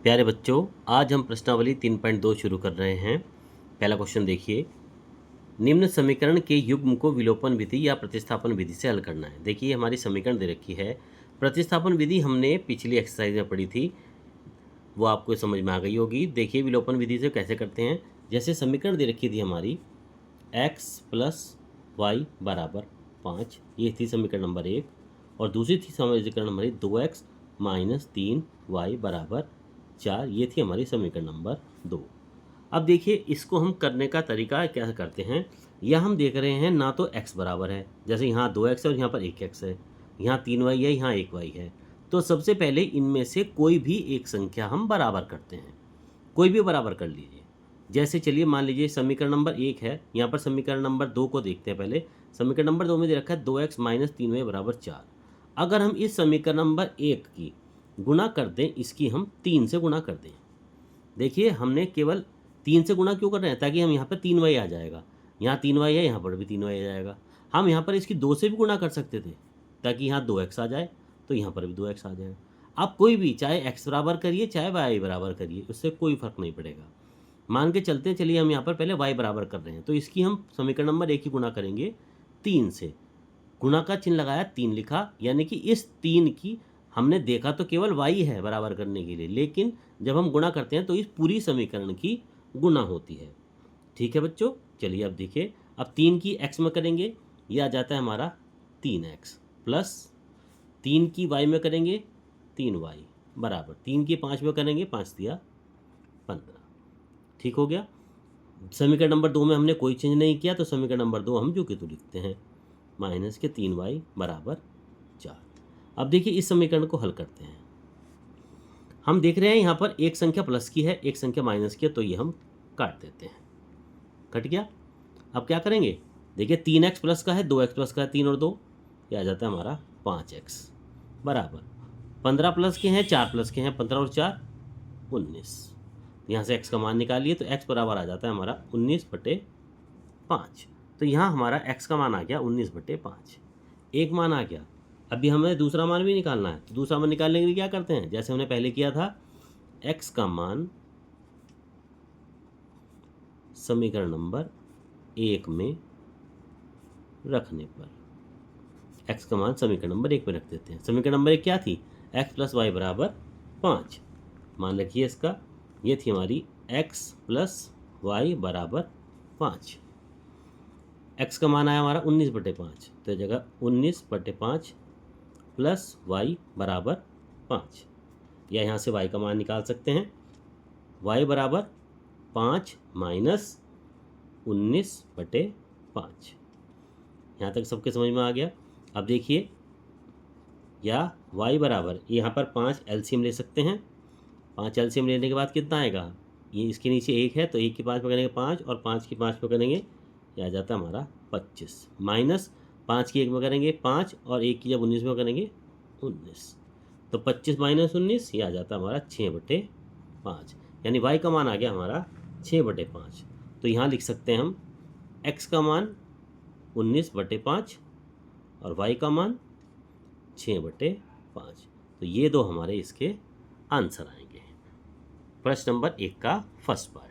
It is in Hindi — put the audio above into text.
प्यारे बच्चों, आज हम प्रश्नावली 3.2 शुरू कर रहे हैं। पहला क्वेश्चन देखिए, निम्न समीकरण के युग्म को विलोपन विधि या प्रतिस्थापन विधि से हल करना है। देखिए हमारी समीकरण दे रखी है। प्रतिस्थापन विधि हमने पिछली एक्सरसाइज में पढ़ी थी, वो आपको समझ में आ गई होगी। देखिए विलोपन विधि से कैसे करते हैं। जैसे समीकरण दे रखी थी हमारी x + y = 5, ये थी समीकरण नंबर 1, और दूसरी थी समीकरण हमारी 2x - 3y = 4, ये थी हमारी समीकरण नंबर 2। अब देखिए इसको हम करने का तरीका क्या करते हैं। यह हम देख रहे हैं ना तो x बराबर है, जैसे यहाँ 2x है और यहाँ पर 1x है, यहाँ 3y है, यहाँ 1y है। तो सबसे पहले इनमें से कोई भी एक संख्या हम बराबर करते हैं, कोई भी बराबर कर लीजिए। जैसे चलिए मान लीजिए समीकरण नंबर 1 है, यहाँ पर समीकरण नंबर 2 को देखते हैं। पहले समीकरण नंबर 2 में दे रखा है 2x - 3y = 4। अगर हम इस समीकरण नंबर 1 की गुणा कर दें, इसकी हम 3 से गुणा कर दें। देखिए हमने केवल 3 से गुणा क्यों कर रहे हैं, ताकि हम यहाँ पर 3y आ जाएगा, यहाँ 3y है, यहाँ पर भी 3y आ जाएगा। हम यहाँ पर इसकी 2 से भी गुणा कर सकते थे, ताकि यहाँ 2x आ जाए, तो यहाँ पर भी 2x आ जाएगा। आप कोई भी, चाहे x बराबर करिए चाहे y बराबर करिए, उससे कोई फर्क नहीं पड़ेगा। मान के चलते हैं, चलिए हम यहाँ पर पहले y बराबर कर रहे हैं, तो इसकी हम समीकरण नंबर 1 की गुणा करेंगे 3 से। गुणा का चिन्ह लगाया, 3 लिखा, यानी कि इस 3 की हमने देखा तो केवल y है बराबर करने के लिए, लेकिन जब हम गुणा करते हैं तो इस पूरी समीकरण की गुणा होती है। ठीक है बच्चों, चलिए अब देखिए, अब 3 की x में करेंगे, यह आ जाता है हमारा 3x, प्लस 3 की y में करेंगे 3y बराबर 3 की 5 में करेंगे, 5 दिया 15। ठीक हो गया। समीकरण नंबर 2 में हमने कोई चेंज नहीं किया, तो समीकरण नंबर 2 हम जो कि तो लिखते हैं -3y = 4। अब देखिए इस समीकरण को हल करते हैं। हम देख रहे हैं यहाँ पर एक संख्या प्लस की है, एक संख्या माइनस की है, तो ये हम काट देते हैं, कट गया। अब क्या करेंगे, देखिए 3x प्लस का है, 2x प्लस का है, 3 और 2, ये आ जाता है हमारा 5x बराबर 15 प्लस के हैं, 4 प्लस के हैं, 15 और 4 19। यहाँ से x का मान निकालिए, तो x बराबर आ जाता है हमारा 19/5। तो यहाँ हमारा x का मान आ गया 19/5, एक मान आ गया। अभी हमें दूसरा मान भी निकालना है, तो दूसरा मान निकालने के लिए क्या करते हैं, जैसे हमने पहले किया था, x का मान समीकरण नंबर 1 में रखने पर, x का मान समीकरण नंबर 1 में रख देते हैं। समीकरण नंबर 1 क्या थी, x + y = 5। मान रखिए इसका, ये थी हमारी x + y = 5। x का मान आया हमारा 19/5, तो जगह 19/5 प्लस y = 5, या यहाँ से y का मान निकाल सकते हैं, y = 5 - 19/5। यहाँ तक सबके समझ में आ गया। अब देखिए, या y बराबर, यहाँ पर 5 एलसीएम ले सकते हैं, 5 एलसीएम लेने के बाद कितना आएगा, ये इसके नीचे 1 है, तो 1 की 5 में करेंगे 5, और 5 की 5 में करेंगे, यह आ जाता है हमारा 25, माइनस 5 की 1 में करेंगे 5, और 1 की जब 19 में करेंगे 19, तो 25 - 19, ये आ जाता है हमारा 6/5, यानी y का मान आ गया हमारा 6/5। तो यहाँ लिख सकते हैं हम x का मान 19/5 और y का मान 6/5। तो ये दो हमारे इसके आंसर आएंगे, प्रश्न नंबर 1 का फर्स्ट पार्ट।